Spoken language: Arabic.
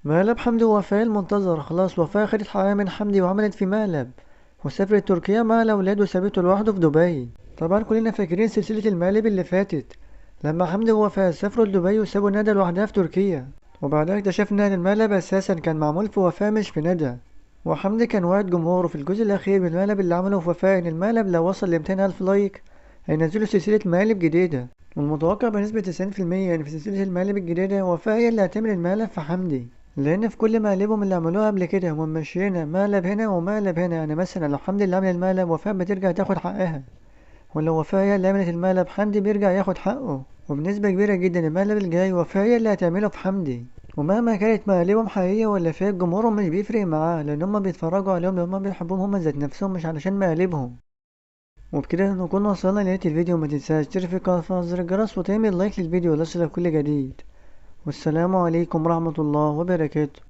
مقلب حمدي ووفاء المنتظر. خلاص وفاء خدت حقها من حمدي وعملت في مقلب وسافرت تركيا مع الأولاد وسابته لوحده في دبي. طبعا كلنا فاكرين سلسلة المقالب اللي فاتت لما حمدي ووفاء سافروا لدبي وسابوا ندى لوحدها في تركيا، وبعدها اكتشفنا ان المقلب اساسا كان معمول في وفاء مش في ندى. وحمدي كان وعد جمهوره في الجزء الاخير من المقلب اللي عمله في وفاء ان المقلب لو وصل ل200 الف لايك هينزلوا سلسلة مقالب جديدة. والمتوقع بنسبة 90% ان في سلسلة المقالب الجديدة وفاء هي اللي هتعمل المقلب في حمدي، لان في كل مقالبهم اللي عملوها قبل كده هم ماشيين مقلب هنا ومقلب هنا. يعني مثلا لو حمدي اللي عمل المقلب وفاء بترجع تاخد حقها، ولو وفاء هي اللي عملت المقلب حمدي بيرجع ياخد حقه. وبنسبة كبيرة جدا المقلب الجاي وفاء هي اللي هتعمله في حمدي. ومهما كانت مقالبهم حقيقية ولا فيك جمهورهم مش بيفرق معاه، لأن هما بيتفرجوا عليهم لأن هما بيحبوهم هما ذات نفسهم مش علشان مقالبهم. وبكده نكون وصلنا لنهاية الفيديو. متنساش تشترك في القناة وتفعل زر الجرس وتعمل لايك للفيديو ليصلك كل جديد. والسلام عليكم ورحمة الله وبركاته.